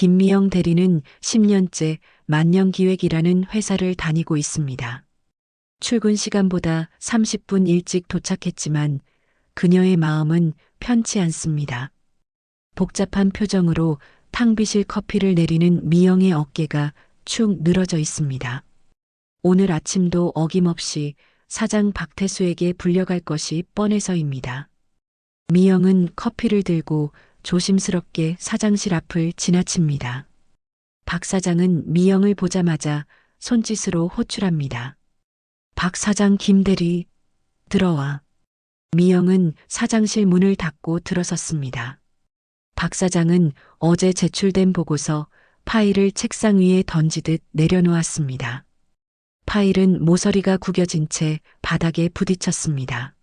김미영 대리는 10년째 만년기획이라는 회사를 다니고 있습니다. 출근 시간보다 30분 일찍 도착했지만 그녀의 마음은 편치 않습니다. 복잡한 표정으로 탕비실 커피를 내리는 미영의 어깨가 축 늘어져 있습니다. 오늘 아침도 어김없이 사장 박태수에게 불려갈 것이 뻔해서입니다. 미영은 커피를 들고 조심스럽게 사장실 앞을 지나칩니다. 박 사장은 미영을 보자마자 손짓으로 호출합니다. 박 사장 김 대리, 들어와. 미영은 사장실 문을 닫고 들어섰습니다. 박 사장은 어제 제출된 보고서 파일을 책상 위에 던지듯 내려놓았습니다. 파일은 모서리가 구겨진 채 바닥에 부딪혔습니다.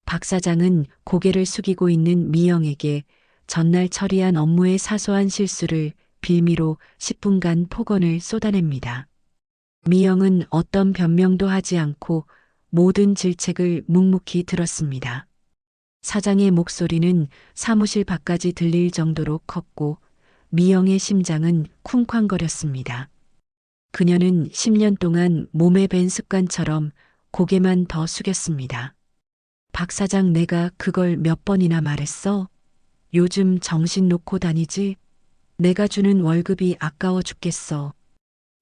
박 사장은 고개를 숙이고 있는 미영에게 전날 처리한 업무의 사소한 실수를 빌미로 10분간 폭언을 쏟아냅니다. 미영은 어떤 변명도 하지 않고 모든 질책을 묵묵히 들었습니다. 사장의 목소리는 사무실 밖까지 들릴 정도로 컸고 미영의 심장은 쿵쾅거렸습니다. 그녀는 10년 동안 몸에 밴 습관처럼 고개만 더 숙였습니다. 박 사장, 내가 그걸 몇 번이나 말했어? 요즘 정신 놓고 다니지? 내가 주는 월급이 아까워 죽겠어.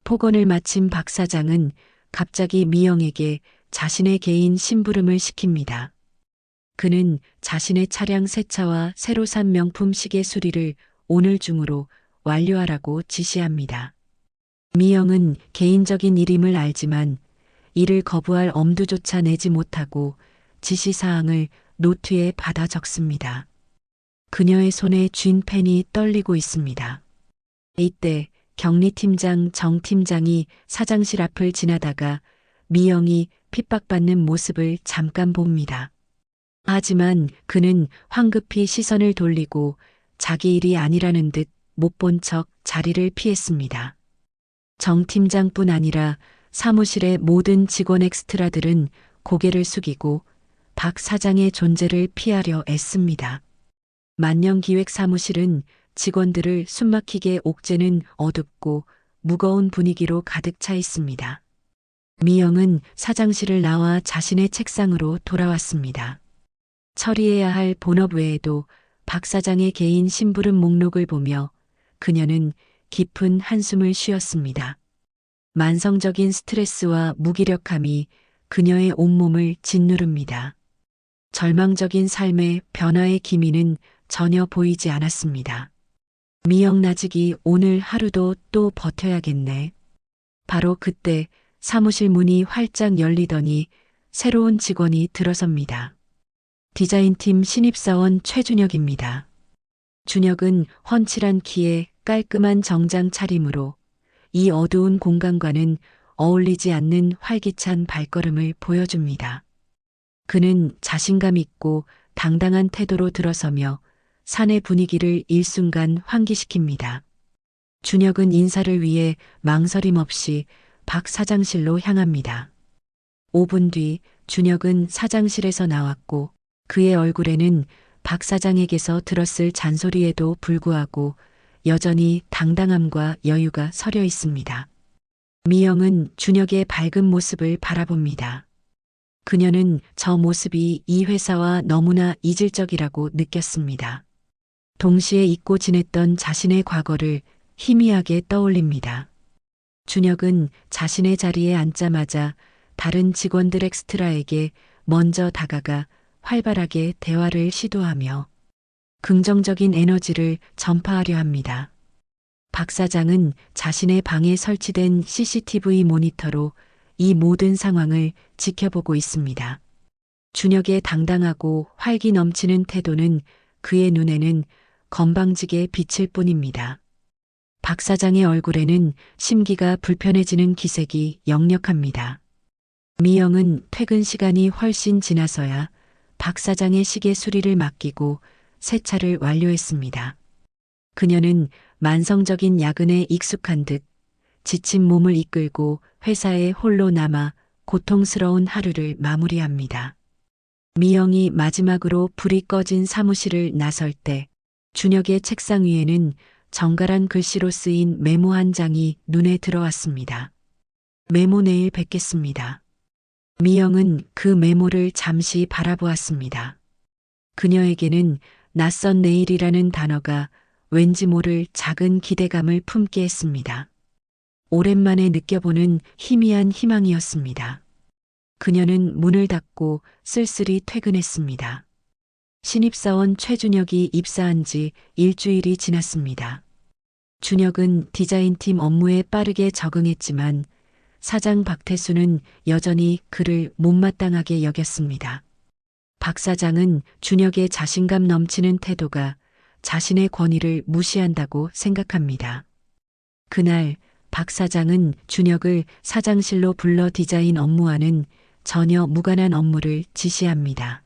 폭언을 마친 박 사장은 갑자기 미영에게 자신의 개인 심부름을 시킵니다. 그는 자신의 차량 세차와 새로 산 명품 시계 수리를 오늘 중으로 완료하라고 지시합니다. 미영은 개인적인 일임을 알지만 이를 거부할 엄두조차 내지 못하고 지시사항을 노트에 받아 적습니다. 그녀의 손에 쥔 펜이 떨리고 있습니다. 이때 격리팀장 정 팀장이 사장실 앞을 지나다가 미영이 핍박받는 모습을 잠깐 봅니다. 하지만 그는 황급히 시선을 돌리고 자기 일이 아니라는 듯 못 본 척 자리를 피했습니다. 정 팀장뿐 아니라 사무실의 모든 직원 엑스트라들은 고개를 숙이고 박 사장의 존재를 피하려 애씁니다. 만년기획 사무실은 직원들을 숨막히게 옥죄는 어둡고 무거운 분위기로 가득 차 있습니다. 미영은 사장실을 나와 자신의 책상으로 돌아왔습니다. 처리해야 할 본업 외에도 박 사장의 개인 심부름 목록을 보며 그녀는 깊은 한숨을 쉬었습니다. 만성적인 스트레스와 무기력함이 그녀의 온몸을 짓누릅니다. 절망적인 삶의 변화의 기미는 전혀 보이지 않았습니다. 미영 나직이 오늘 하루도 또 버텨야겠네. 바로 그때 사무실 문이 활짝 열리더니 새로운 직원이 들어섭니다. 디자인팀 신입사원 최준혁입니다. 준혁은 훤칠한 키에 깔끔한 정장 차림으로 이 어두운 공간과는 어울리지 않는 활기찬 발걸음을 보여줍니다. 그는 자신감 있고 당당한 태도로 들어서며 사내 분위기를 일순간 환기시킵니다. 준혁은 인사를 위해 망설임 없이 박 사장실로 향합니다. 5분 뒤 준혁은 사장실에서 나왔고 그의 얼굴에는 박 사장에게서 들었을 잔소리에도 불구하고 여전히 당당함과 여유가 서려 있습니다. 미영은 준혁의 밝은 모습을 바라봅니다. 그녀는 저 모습이 이 회사와 너무나 이질적이라고 느꼈습니다. 동시에 잊고 지냈던 자신의 과거를 희미하게 떠올립니다. 준혁은 자신의 자리에 앉자마자 다른 직원들 엑스트라에게 먼저 다가가 활발하게 대화를 시도하며 긍정적인 에너지를 전파하려 합니다. 박 사장은 자신의 방에 설치된 CCTV 모니터로 이 모든 상황을 지켜보고 있습니다. 준혁의 당당하고 활기 넘치는 태도는 그의 눈에는 건방지게 비칠 뿐입니다. 박 사장의 얼굴에는 심기가 불편해지는 기색이 역력합니다. 미영은 퇴근 시간이 훨씬 지나서야 박 사장의 시계 수리를 맡기고 세차를 완료했습니다. 그녀는 만성적인 야근에 익숙한 듯 지친 몸을 이끌고 회사에 홀로 남아 고통스러운 하루를 마무리합니다. 미영이 마지막으로 불이 꺼진 사무실을 나설 때 준혁의 책상 위에는 정갈한 글씨로 쓰인 메모 한 장이 눈에 들어왔습니다. 메모 내일 뵙겠습니다. 미영은 그 메모를 잠시 바라보았습니다. 그녀에게는 낯선 내일이라는 단어가 왠지 모를 작은 기대감을 품게 했습니다. 오랜만에 느껴보는 희미한 희망이었습니다. 그녀는 문을 닫고 쓸쓸히 퇴근했습니다. 신입사원 최준혁이 입사한 지 일주일이 지났습니다. 준혁은 디자인팀 업무에 빠르게 적응했지만 사장 박태수는 여전히 그를 못마땅하게 여겼습니다. 박 사장은 준혁의 자신감 넘치는 태도가 자신의 권위를 무시한다고 생각합니다. 그날 박 사장은 준혁을 사장실로 불러 디자인 업무와는 전혀 무관한 업무를 지시합니다.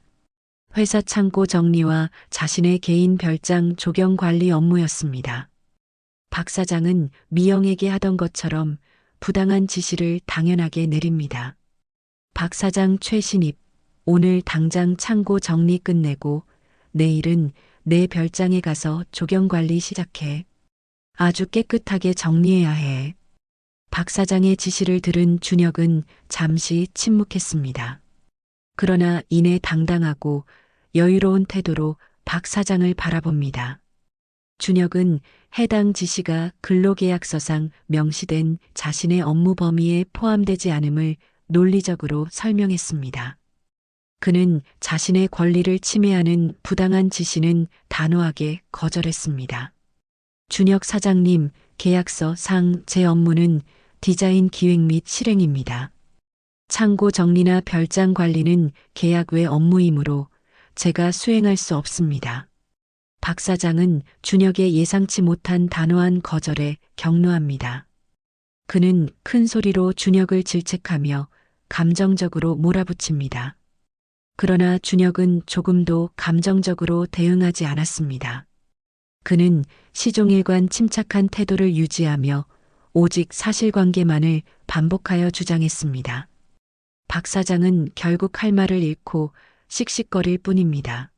회사 창고 정리와 자신의 개인 별장 조경 관리 업무였습니다. 박 사장은 미영에게 하던 것처럼 부당한 지시를 당연하게 내립니다. 박 사장 최신입, 오늘 당장 창고 정리 끝내고 내일은 내 별장에 가서 조경 관리 시작해. 아주 깨끗하게 정리해야 해. 박 사장의 지시를 들은 준혁은 잠시 침묵했습니다. 그러나 이내 당당하고 여유로운 태도로 박 사장을 바라봅니다. 준혁은 해당 지시가 근로계약서상 명시된 자신의 업무 범위에 포함되지 않음을 논리적으로 설명했습니다. 그는 자신의 권리를 침해하는 부당한 지시는 단호하게 거절했습니다. 준혁 사장님, 계약서 상 제 업무는 디자인 기획 및 실행입니다. 창고 정리나 별장 관리는 계약 외 업무이므로 제가 수행할 수 없습니다. 박 사장은 준혁의 예상치 못한 단호한 거절에 격노합니다. 그는 큰 소리로 준혁을 질책하며 감정적으로 몰아붙입니다. 그러나 준혁은 조금도 감정적으로 대응하지 않았습니다. 그는 시종일관 침착한 태도를 유지하며 오직 사실관계만을 반복하여 주장했습니다. 박 사장은 결국 할 말을 잃고 씩씩거릴 뿐입니다.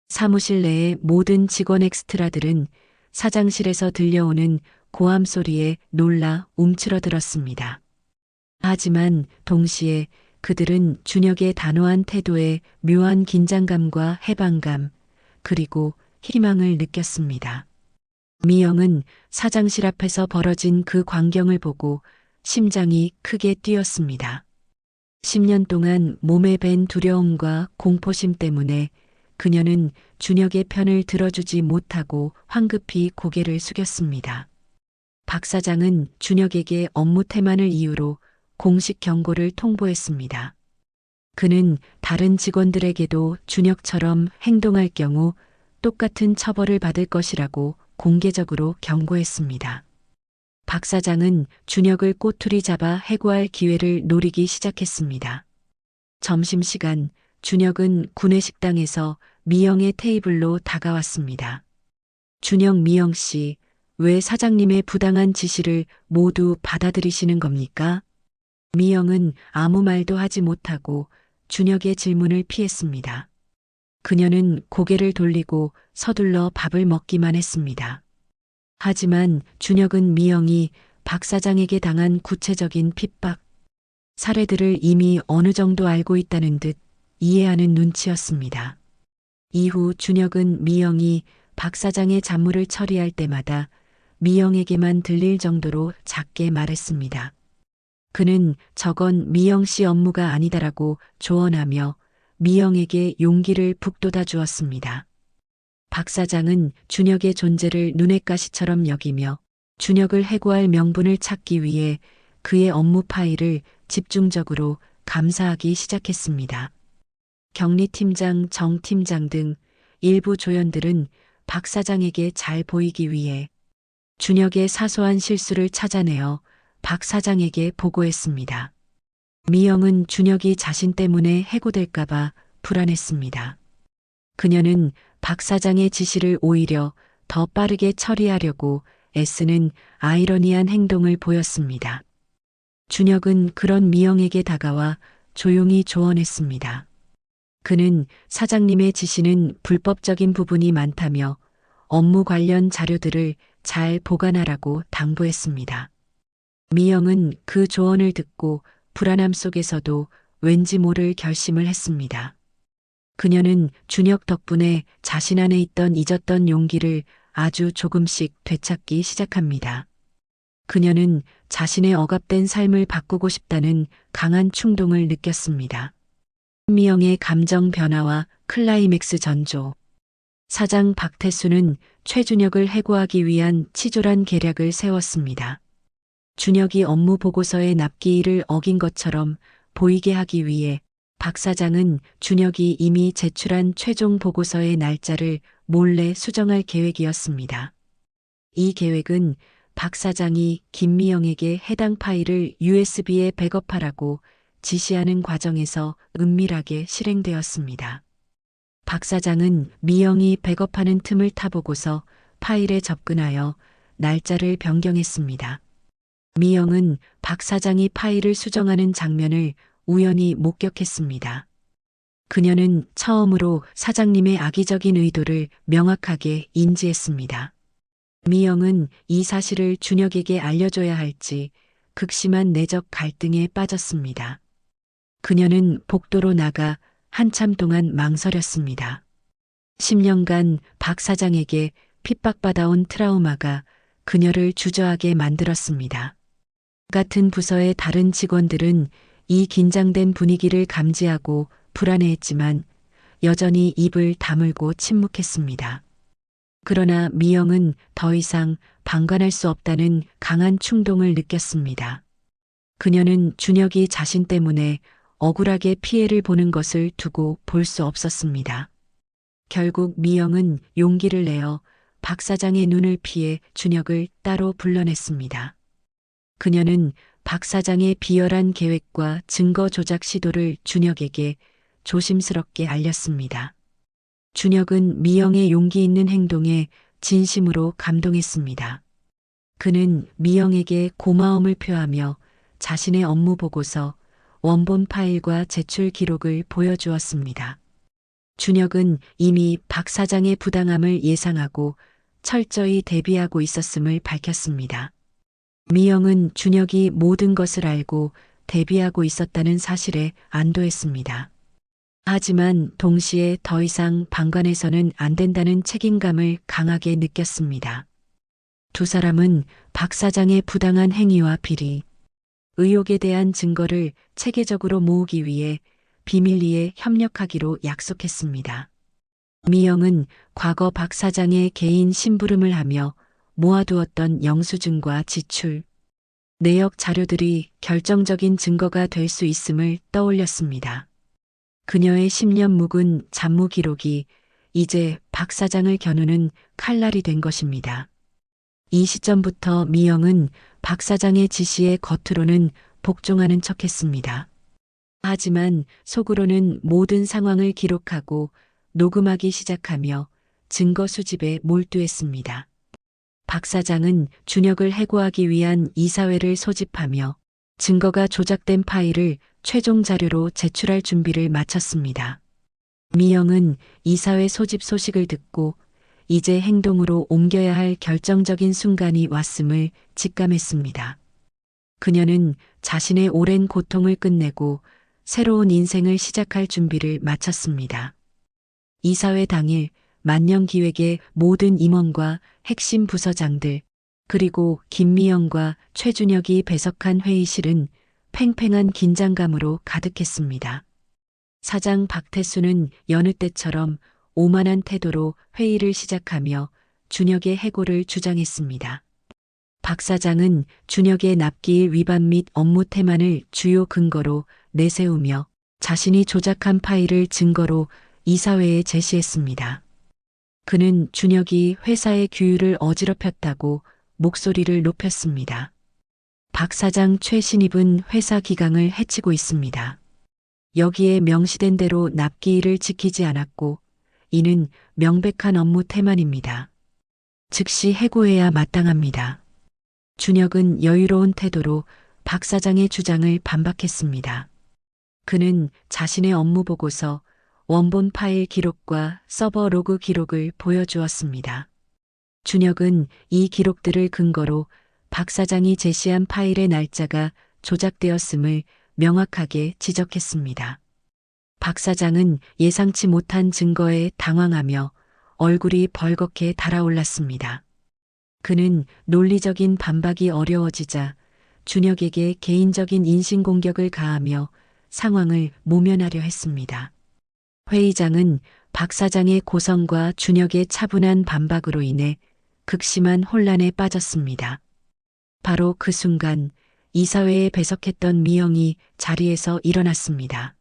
사무실 내의 모든 직원 엑스트라들은 사장실에서 들려오는 고함 소리에 놀라 움츠러들었습니다. 하지만 동시에 그들은 준혁의 단호한 태도에 묘한 긴장감과 해방감, 그리고 희망을 느꼈습니다. 미영은 사장실 앞에서 벌어진 그 광경을 보고 심장이 크게 뛰었습니다. 10년 동안 몸에 밴 두려움과 공포심 때문에 그녀는 준혁의 편을 들어주지 못하고 황급히 고개를 숙였습니다. 박 사장은 준혁에게 업무 태만을 이유로 공식 경고를 통보했습니다. 그는 다른 직원들에게도 준혁처럼 행동할 경우 똑같은 처벌을 받을 것이라고 공개적으로 경고했습니다. 박 사장은 준혁을 꼬투리 잡아 해고할 기회를 노리기 시작했습니다. 점심시간 준혁은 구내식당에서 미영의 테이블로 다가왔습니다. 준혁, 미영 씨, 왜 사장님의 부당한 지시를 모두 받아들이시는 겁니까? 미영은 아무 말도 하지 못하고 준혁의 질문을 피했습니다. 그녀는 고개를 돌리고 서둘러 밥을 먹기만 했습니다. 하지만 준혁은 미영이 박 사장에게 당한 구체적인 핍박, 사례들을 이미 어느 정도 알고 있다는 듯 이해하는 눈치였습니다. 이후 준혁은 미영이 박 사장의 잡무를 처리할 때마다 미영에게만 들릴 정도로 작게 말했습니다. 그는 저건 미영 씨 업무가 아니다라고 조언하며 미영에게 용기를 북돋아 주었습니다. 박 사장은 준혁의 존재를 눈엣 가시처럼 여기며 준혁을 해고할 명분을 찾기 위해 그의 업무 파일을 집중적으로 감사하기 시작했습니다. 격리팀장, 정팀장 등 일부 조연들은 박 사장에게 잘 보이기 위해 준혁의 사소한 실수를 찾아내어 박 사장에게 보고했습니다. 미영은 준혁이 자신 때문에 해고될까봐 불안했습니다. 그녀는 박 사장의 지시를 오히려 더 빠르게 처리하려고 애쓰는 아이러니한 행동을 보였습니다. 준혁은 그런 미영에게 다가와 조용히 조언했습니다. 그는 사장님의 지시는 불법적인 부분이 많다며 업무 관련 자료들을 잘 보관하라고 당부했습니다. 미영은 그 조언을 듣고 불안함 속에서도 왠지 모를 결심을 했습니다. 그녀는 준혁 덕분에 자신 안에 있던 잊었던 용기를 아주 조금씩 되찾기 시작합니다. 그녀는 자신의 억압된 삶을 바꾸고 싶다는 강한 충동을 느꼈습니다. 미영의 감정 변화와 클라이맥스 전조. 사장 박태수는 최준혁을 해고하기 위한 치졸한 계략을 세웠습니다. 준혁이 업무 보고서의 납기일을 어긴 것처럼 보이게 하기 위해 박 사장은 준혁이 이미 제출한 최종 보고서의 날짜를 몰래 수정할 계획이었습니다. 이 계획은 박 사장이 김미영에게 해당 파일을 USB에 백업하라고 지시하는 과정에서 은밀하게 실행되었습니다. 박 사장은 미영이 백업하는 틈을 타보고서 파일에 접근하여 날짜를 변경했습니다. 미영은 박 사장이 파일을 수정하는 장면을 우연히 목격했습니다. 그녀는 처음으로 사장님의 악의적인 의도를 명확하게 인지했습니다. 미영은 이 사실을 준혁에게 알려줘야 할지 극심한 내적 갈등에 빠졌습니다. 그녀는 복도로 나가 한참 동안 망설였습니다. 10년간 박 사장에게 핍박받아온 트라우마가 그녀를 주저하게 만들었습니다. 같은 부서의 다른 직원들은 이 긴장된 분위기를 감지하고 불안해했지만 여전히 입을 다물고 침묵했습니다. 그러나 미영은 더 이상 방관할 수 없다는 강한 충동을 느꼈습니다. 그녀는 준혁이 자신 때문에 억울하게 피해를 보는 것을 두고 볼 수 없었습니다. 결국 미영은 용기를 내어 박 사장의 눈을 피해 준혁을 따로 불러냈습니다. 그녀는 박 사장의 비열한 계획과 증거 조작 시도를 준혁에게 조심스럽게 알렸습니다. 준혁은 미영의 용기 있는 행동에 진심으로 감동했습니다. 그는 미영에게 고마움을 표하며 자신의 업무 보고서, 원본 파일과 제출 기록을 보여주었습니다. 준혁은 이미 박 사장의 부당함을 예상하고 철저히 대비하고 있었음을 밝혔습니다. 미영은 준혁이 모든 것을 알고 대비하고 있었다는 사실에 안도했습니다. 하지만 동시에 더 이상 방관해서는 안 된다는 책임감을 강하게 느꼈습니다. 두 사람은 박 사장의 부당한 행위와 비리, 의혹에 대한 증거를 체계적으로 모으기 위해 비밀리에 협력하기로 약속했습니다. 미영은 과거 박 사장의 개인 심부름을 하며 모아두었던 영수증과 지출, 내역 자료들이 결정적인 증거가 될 수 있음을 떠올렸습니다. 그녀의 10년 묵은 잡무 기록이 이제 박 사장을 겨누는 칼날이 된 것입니다. 이 시점부터 미영은 박 사장의 지시에 겉으로는 복종하는 척했습니다. 하지만 속으로는 모든 상황을 기록하고 녹음하기 시작하며 증거 수집에 몰두했습니다. 박 사장은 준혁을 해고하기 위한 이사회를 소집하며 증거가 조작된 파일을 최종 자료로 제출할 준비를 마쳤습니다. 미영은 이사회 소집 소식을 듣고 이제 행동으로 옮겨야 할 결정적인 순간이 왔음을 직감했습니다. 그녀는 자신의 오랜 고통을 끝내고 새로운 인생을 시작할 준비를 마쳤습니다. 이사회 당일 만년기획의 모든 임원과 핵심 부서장들, 그리고 김미영과 최준혁이 배석한 회의실은 팽팽한 긴장감으로 가득했습니다. 사장 박태수는 여느 때처럼 오만한 태도로 회의를 시작하며 준혁의 해고를 주장했습니다. 박 사장은 준혁의 납기일 위반 및 업무 태만을 주요 근거로 내세우며 자신이 조작한 파일을 증거로 이사회에 제시했습니다. 그는 준혁이 회사의 규율을 어지럽혔다고 목소리를 높였습니다. 박 사장 최 신입은 회사 기강을 해치고 있습니다. 여기에 명시된 대로 납기일을 지키지 않았고 이는 명백한 업무 태만입니다. 즉시 해고해야 마땅합니다. 준혁은 여유로운 태도로 박 사장의 주장을 반박했습니다. 그는 자신의 업무 보고서, 원본 파일 기록과 서버 로그 기록을 보여주었습니다. 준혁은 이 기록들을 근거로 박 사장이 제시한 파일의 날짜가 조작되었음을 명확하게 지적했습니다. 박 사장은 예상치 못한 증거에 당황하며 얼굴이 벌겋게 달아올랐습니다. 그는 논리적인 반박이 어려워지자 준혁에게 개인적인 인신공격을 가하며 상황을 모면하려 했습니다. 회의장은 박 사장의 고성과 준혁의 차분한 반박으로 인해 극심한 혼란에 빠졌습니다. 바로 그 순간 이사회에 배석했던 미영이 자리에서 일어났습니다.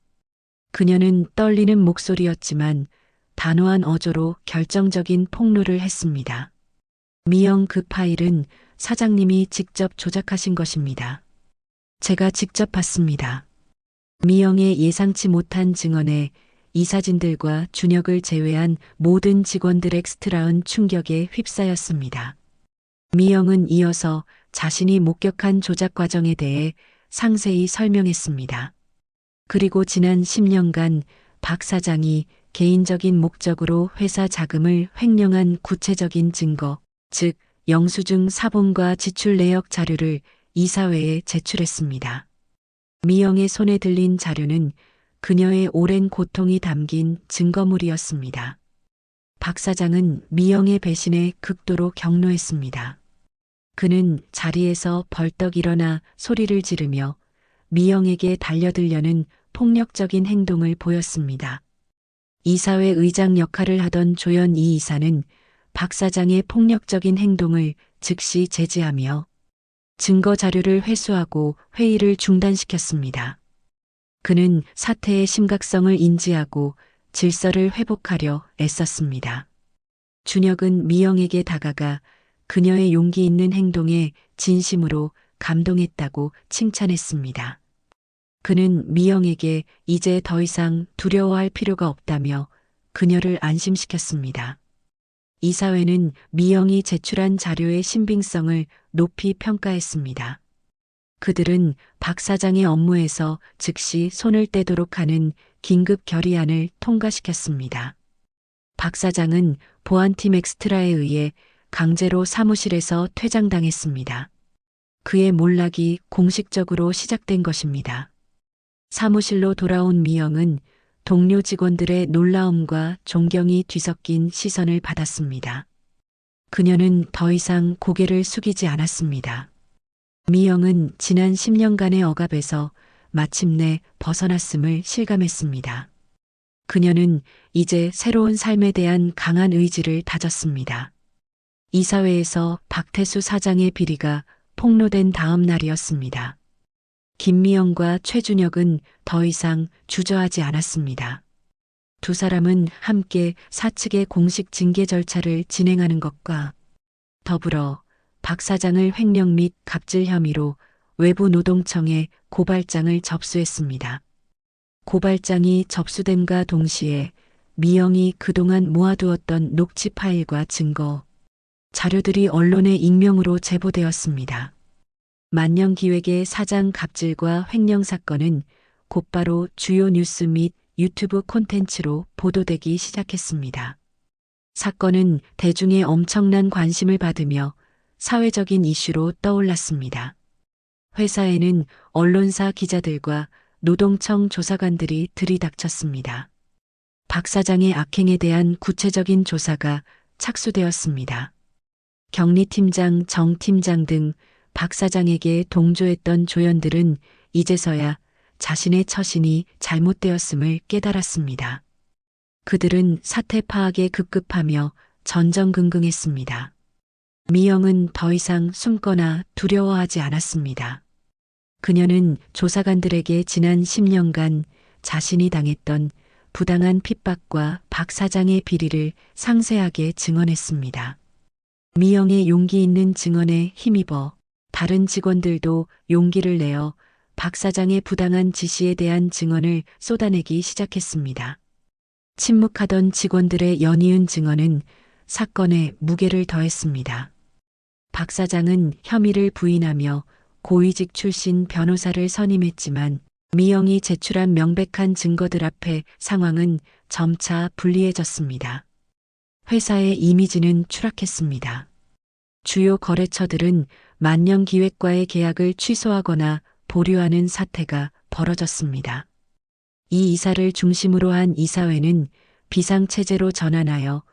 그녀는 떨리는 목소리였지만 단호한 어조로 결정적인 폭로를 했습니다. 미영, 그 파일은 사장님이 직접 조작하신 것입니다. 제가 직접 봤습니다. 미영의 예상치 못한 증언에 이 사진들과 준혁을 제외한 모든 직원들의 엑스트라운 충격에 휩싸였습니다. 미영은 이어서 자신이 목격한 조작 과정에 대해 상세히 설명했습니다. 그리고 지난 10년간 박 사장이 개인적인 목적으로 회사 자금을 횡령한 구체적인 증거, 즉 영수증 사본과 지출 내역 자료를 이사회에 제출했습니다. 미영의 손에 들린 자료는 그녀의 오랜 고통이 담긴 증거물이었습니다. 박 사장은 미영의 배신에 극도로 경노했습니다. 그는 자리에서 벌떡 일어나 소리를 지르며 미영에게 달려들려는 폭력적인 행동을 보였습니다. 이사회 의장 역할을 하던 조현 이 이사는 박 사장의 폭력적인 행동을 즉시 제지하며 증거 자료를 회수하고 회의를 중단시켰습니다. 그는 사태의 심각성을 인지하고 질서를 회복하려 애썼습니다. 준혁은 미영에게 다가가 그녀의 용기 있는 행동에 진심으로 감동했다고 칭찬했습니다. 그는 미영에게 이제 더 이상 두려워할 필요가 없다며 그녀를 안심시켰습니다. 이사회는 미영이 제출한 자료의 신빙성을 높이 평가했습니다. 그들은 박 사장의 업무에서 즉시 손을 떼도록 하는 긴급 결의안을 통과시켰습니다. 박 사장은 보안팀 엑스트라에 의해 강제로 사무실에서 퇴장당했습니다. 그의 몰락이 공식적으로 시작된 것입니다. 사무실로 돌아온 미영은 동료 직원들의 놀라움과 존경이 뒤섞인 시선을 받았습니다. 그녀는 더 이상 고개를 숙이지 않았습니다. 미영은 지난 10년간의 억압에서 마침내 벗어났음을 실감했습니다. 그녀는 이제 새로운 삶에 대한 강한 의지를 다졌습니다. 이사회에서 박태수 사장의 비리가 폭로된 다음 날이었습니다. 김미영과 최준혁은 더 이상 주저하지 않았습니다. 두 사람은 함께 사측의 공식 징계 절차를 진행하는 것과 더불어 박 사장을 횡령 및 갑질 혐의로 외부 노동청에 고발장을 접수했습니다. 고발장이 접수됨과 동시에 미영이 그동안 모아두었던 녹취 파일과 증거, 자료들이 언론의 익명으로 제보되었습니다. 만년기획의 사장 갑질과 횡령 사건은 곧바로 주요 뉴스 및 유튜브 콘텐츠로 보도되기 시작했습니다. 사건은 대중의 엄청난 관심을 받으며 사회적인 이슈로 떠올랐습니다. 회사에는 언론사 기자들과 노동청 조사관들이 들이닥쳤습니다. 박 사장의 악행에 대한 구체적인 조사가 착수되었습니다. 경리팀장, 정 팀장 등 박 사장에게 동조했던 조연들은 이제서야 자신의 처신이 잘못되었음을 깨달았습니다. 그들은 사태 파악에 급급하며 전전긍긍했습니다. 미영은 더 이상 숨거나 두려워하지 않았습니다. 그녀는 조사관들에게 지난 10년간 자신이 당했던 부당한 핍박과 박 사장의 비리를 상세하게 증언했습니다. 미영의 용기 있는 증언에 힘입어 다른 직원들도 용기를 내어 박 사장의 부당한 지시에 대한 증언을 쏟아내기 시작했습니다. 침묵하던 직원들의 연이은 증언은 사건에 무게를 더했습니다. 박 사장은 혐의를 부인하며 고위직 출신 변호사를 선임했지만 미영이 제출한 명백한 증거들 앞에 상황은 점차 불리해졌습니다. 회사의 이미지는 추락했습니다. 주요 거래처들은 만년기획과의 계약을 취소하거나 보류하는 사태가 벌어졌습니다. 이 이사를 중심으로 한 이사회는 비상체제로 전환하여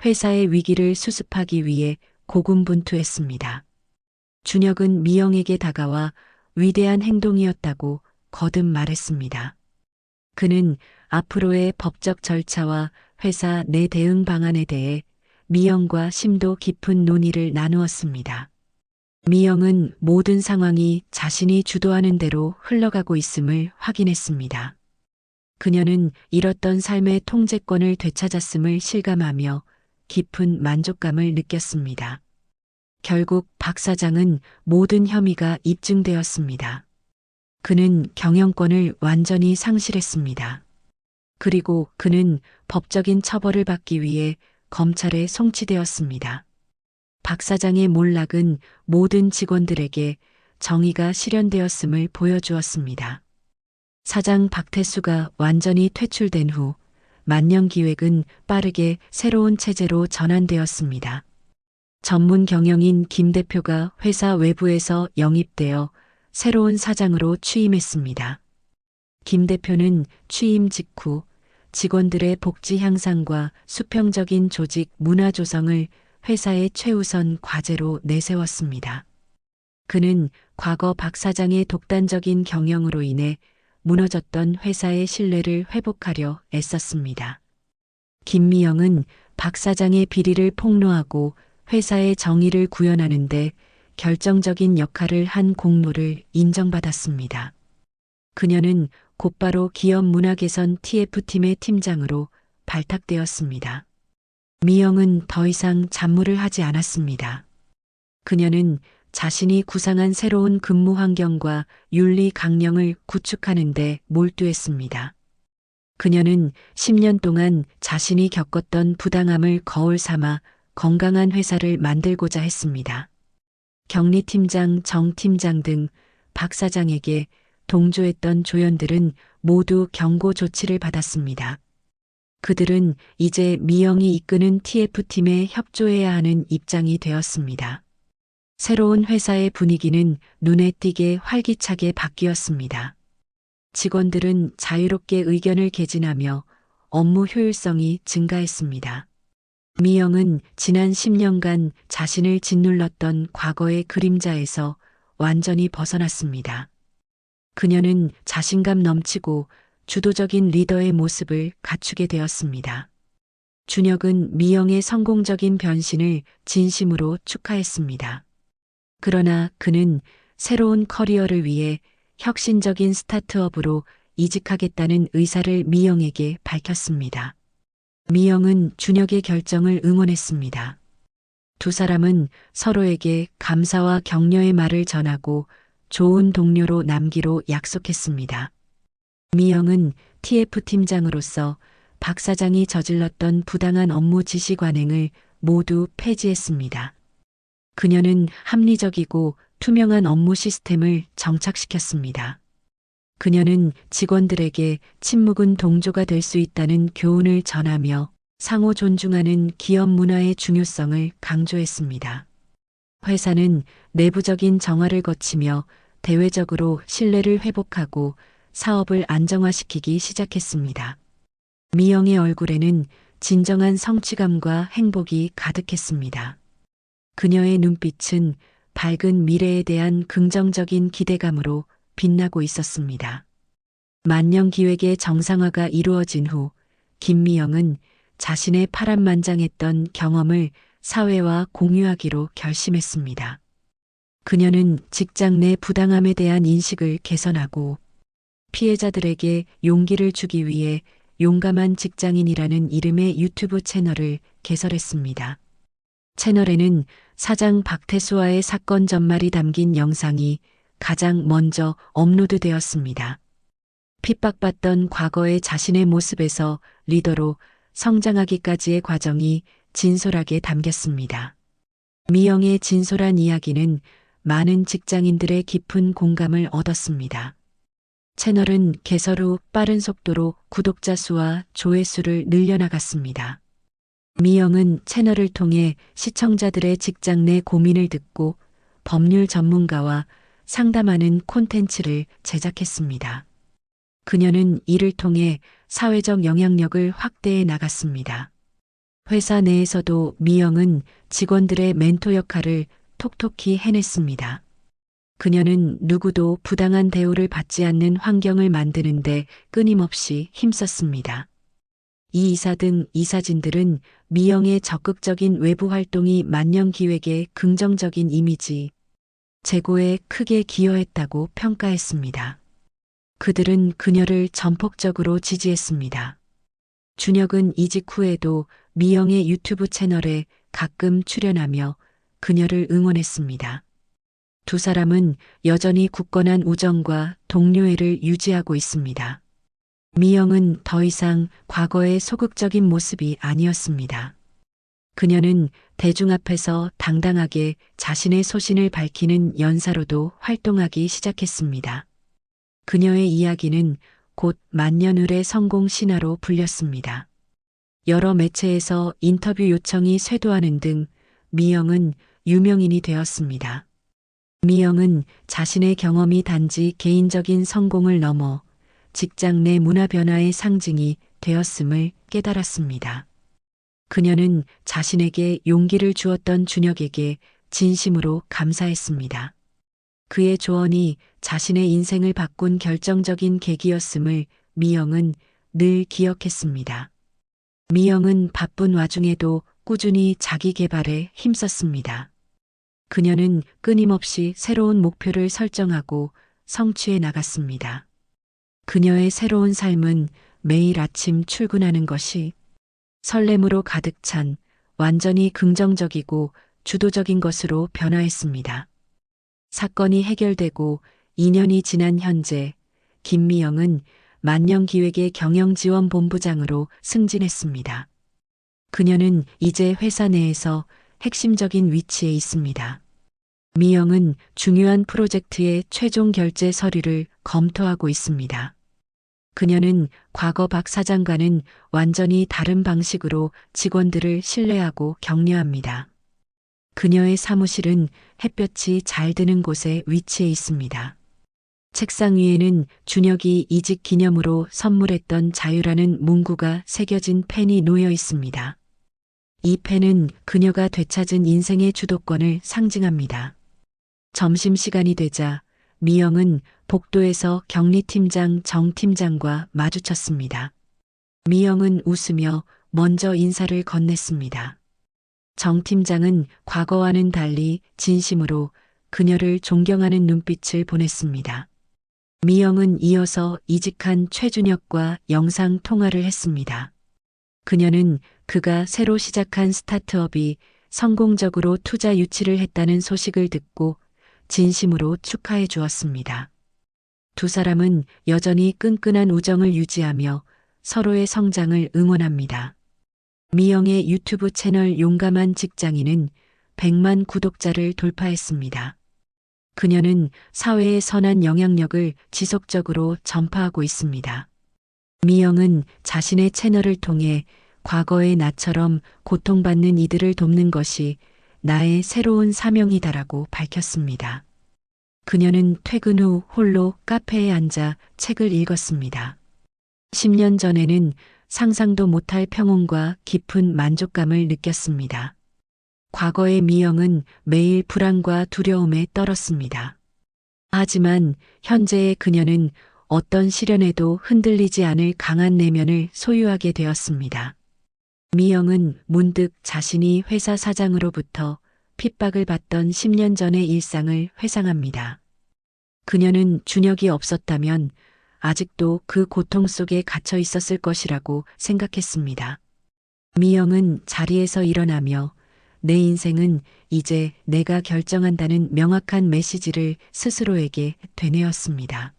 회사의 위기를 수습하기 위해 고군분투했습니다. 준혁은 미영에게 다가와 위대한 행동이었다고 거듭 말했습니다. 그는 앞으로의 법적 절차와 회사 내 대응 방안에 대해 미영과 심도 깊은 논의를 나누었습니다. 미영은 모든 상황이 자신이 주도하는 대로 흘러가고 있음을 확인했습니다. 그녀는 잃었던 삶의 통제권을 되찾았음을 실감하며 깊은 만족감을 느꼈습니다. 결국 박 사장은 모든 혐의가 입증되었습니다. 그는 경영권을 완전히 상실했습니다. 그리고 그는 법적인 처벌을 받기 위해 검찰에 송치되었습니다. 박 사장의 몰락은 모든 직원들에게 정의가 실현되었음을 보여주었습니다. 사장 박태수가 완전히 퇴출된 후 만년기획은 빠르게 새로운 체제로 전환되었습니다. 전문 경영인 김 대표가 회사 외부에서 영입되어 새로운 사장으로 취임했습니다. 김 대표는 취임 직후 직원들의 복지 향상과 수평적인 조직 문화 조성을 회사의 최우선 과제로 내세웠습니다. 그는 과거 박 사장의 독단적인 경영으로 인해 무너졌던 회사의 신뢰를 회복하려 애썼습니다. 김미영은 박 사장의 비리를 폭로하고 회사의 정의를 구현하는데 결정적인 역할을 한 공로를 인정받았습니다. 그녀는 곧바로 기업 문화 개선 TF팀의 팀장으로 발탁되었습니다. 미영은 더 이상 잡무를 하지 않았습니다. 그녀는 자신이 구상한 새로운 근무 환경과 윤리 강령을 구축하는 데 몰두했습니다. 그녀는 10년 동안 자신이 겪었던 부당함을 거울 삼아 건강한 회사를 만들고자 했습니다. 격리팀장 정 팀장 등 박 사장에게 동조했던 조연들은 모두 경고 조치를 받았습니다. 그들은 이제 미영이 이끄는 TF팀에 협조해야 하는 입장이 되었습니다. 새로운 회사의 분위기는 눈에 띄게 활기차게 바뀌었습니다. 직원들은 자유롭게 의견을 개진하며 업무 효율성이 증가했습니다. 미영은 지난 10년간 자신을 짓눌렀던 과거의 그림자에서 완전히 벗어났습니다. 그녀는 자신감 넘치고 주도적인 리더의 모습을 갖추게 되었습니다. 준혁은 미영의 성공적인 변신을 진심으로 축하했습니다. 그러나 그는 새로운 커리어를 위해 혁신적인 스타트업으로 이직하겠다는 의사를 미영에게 밝혔습니다. 미영은 준혁의 결정을 응원했습니다. 두 사람은 서로에게 감사와 격려의 말을 전하고 좋은 동료로 남기로 약속했습니다. 미영은 TF팀장으로서 박 사장이 저질렀던 부당한 업무 지시 관행을 모두 폐지했습니다. 그녀는 합리적이고 투명한 업무 시스템을 정착시켰습니다. 그녀는 직원들에게 침묵은 동조가 될 수 있다는 교훈을 전하며 상호 존중하는 기업 문화의 중요성을 강조했습니다. 회사는 내부적인 정화를 거치며 대외적으로 신뢰를 회복하고 사업을 안정화시키기 시작했습니다. 미영의 얼굴에는 진정한 성취감과 행복이 가득했습니다. 그녀의 눈빛은 밝은 미래에 대한 긍정적인 기대감으로 빛나고 있었습니다. 만년기획의 정상화가 이루어진 후 김미영은 자신의 파란만장했던 경험을 사회와 공유하기로 결심했습니다. 그녀는 직장 내 부당함에 대한 인식을 개선하고 피해자들에게 용기를 주기 위해 용감한 직장인이라는 이름의 유튜브 채널을 개설했습니다. 채널에는 사장 박태수와의 사건 전말이 담긴 영상이 가장 먼저 업로드되었습니다. 핍박받던 과거의 자신의 모습에서 리더로 성장하기까지의 과정이 진솔하게 담겼습니다. 미영의 진솔한 이야기는 많은 직장인들의 깊은 공감을 얻었습니다. 채널은 개설 후 빠른 속도로 구독자 수와 조회수를 늘려나갔습니다. 미영은 채널을 통해 시청자들의 직장 내 고민을 듣고 법률 전문가와 상담하는 콘텐츠를 제작했습니다. 그녀는 이를 통해 사회적 영향력을 확대해 나갔습니다. 회사 내에서도 미영은 직원들의 멘토 역할을 톡톡히 해냈습니다. 그녀는 누구도 부당한 대우를 받지 않는 환경을 만드는데 끊임없이 힘썼습니다. 이 이사 등 이사진들은 미영의 적극적인 외부 활동이 만년기획의 긍정적인 이미지 제고에 크게 기여했다고 평가했습니다. 그들은 그녀를 전폭적으로 지지했습니다. 준혁은 이직 후에도 미영의 유튜브 채널에 가끔 출연하며 그녀를 응원했습니다. 두 사람은 여전히 굳건한 우정과 동료애를 유지하고 있습니다. 미영은 더 이상 과거의 소극적인 모습이 아니었습니다. 그녀는 대중 앞에서 당당하게 자신의 소신을 밝히는 연사로도 활동하기 시작했습니다. 그녀의 이야기는 곧 만년을의 성공 신화로 불렸습니다. 여러 매체에서 인터뷰 요청이 쇄도하는 등 미영은 유명인이 되었습니다. 미영은 자신의 경험이 단지 개인적인 성공을 넘어 직장 내 문화 변화의 상징이 되었음을 깨달았습니다. 그녀는 자신에게 용기를 주었던 준혁에게 진심으로 감사했습니다. 그의 조언이 자신의 인생을 바꾼 결정적인 계기였음을 미영은 늘 기억했습니다. 미영은 바쁜 와중에도 꾸준히 자기 개발에 힘썼습니다. 그녀는 끊임없이 새로운 목표를 설정하고 성취해 나갔습니다. 그녀의 새로운 삶은 매일 아침 출근하는 것이 설렘으로 가득 찬 완전히 긍정적이고 주도적인 것으로 변화했습니다. 사건이 해결되고 2년이 지난 현재 김미영은 만년기획의 경영지원본부장으로 승진했습니다. 그녀는 이제 회사 내에서 핵심적인 위치에 있습니다. 미영은 중요한 프로젝트의 최종 결제 서류를 검토하고 있습니다. 그녀는 과거 박 사장과는 완전히 다른 방식으로 직원들을 신뢰하고 격려합니다. 그녀의 사무실은 햇볕이 잘 드는 곳에 위치해 있습니다. 책상 위에는 준혁이 이직 기념으로 선물했던 자유라는 문구가 새겨진 펜이 놓여 있습니다. 이 펜은 그녀가 되찾은 인생의 주도권을 상징합니다. 점심시간이 되자 미영은 복도에서 격리팀장 정 팀장과 마주쳤습니다. 미영은 웃으며 먼저 인사를 건넸습니다. 정 팀장은 과거와는 달리 진심으로 그녀를 존경하는 눈빛을 보냈습니다. 미영은 이어서 이직한 최준혁과 영상 통화를 했습니다. 그녀는 그가 새로 시작한 스타트업이 성공적으로 투자 유치를 했다는 소식을 듣고 진심으로 축하해 주었습니다. 두 사람은 여전히 끈끈한 우정을 유지하며 서로의 성장을 응원합니다. 미영의 유튜브 채널 용감한 직장인은 100만 구독자를 돌파했습니다. 그녀는 사회의 선한 영향력을 지속적으로 전파하고 있습니다. 미영은 자신의 채널을 통해 과거의 나처럼 고통받는 이들을 돕는 것이 나의 새로운 사명이다라고 밝혔습니다. 그녀는 퇴근 후 홀로 카페에 앉아 책을 읽었습니다. 10년 전에는 상상도 못할 평온과 깊은 만족감을 느꼈습니다. 과거의 미영은 매일 불안과 두려움에 떨었습니다. 하지만 현재의 그녀는 어떤 시련에도 흔들리지 않을 강한 내면을 소유하게 되었습니다. 미영은 문득 자신이 회사 사장으로부터 핍박을 받던 10년 전의 일상을 회상합니다. 그녀는 준혁이 없었다면 아직도 그 고통 속에 갇혀 있었을 것이라고 생각했습니다. 미영은 자리에서 일어나며 내 인생은 이제 내가 결정한다는 명확한 메시지를 스스로에게 되뇌었습니다.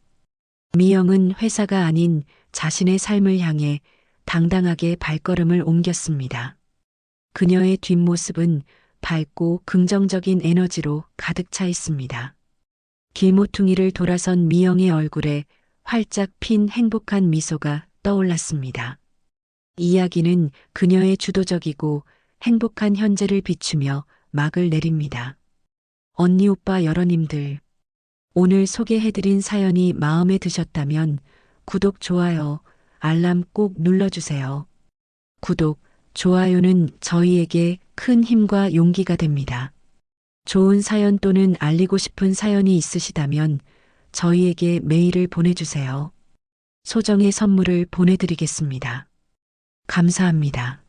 미영은 회사가 아닌 자신의 삶을 향해 당당하게 발걸음을 옮겼습니다. 그녀의 뒷모습은 밝고 긍정적인 에너지로 가득 차 있습니다. 길모퉁이를 돌아선 미영의 얼굴에 활짝 핀 행복한 미소가 떠올랐습니다. 이 이야기는 그녀의 주도적이고 행복한 현재를 비추며 막을 내립니다. 언니 오빠 여러님들, 오늘 소개해드린 사연이 마음에 드셨다면 구독, 좋아요, 알람 꼭 눌러주세요. 구독, 좋아요는 저희에게 큰 힘과 용기가 됩니다. 좋은 사연 또는 알리고 싶은 사연이 있으시다면 저희에게 메일을 보내주세요. 소정의 선물을 보내드리겠습니다. 감사합니다.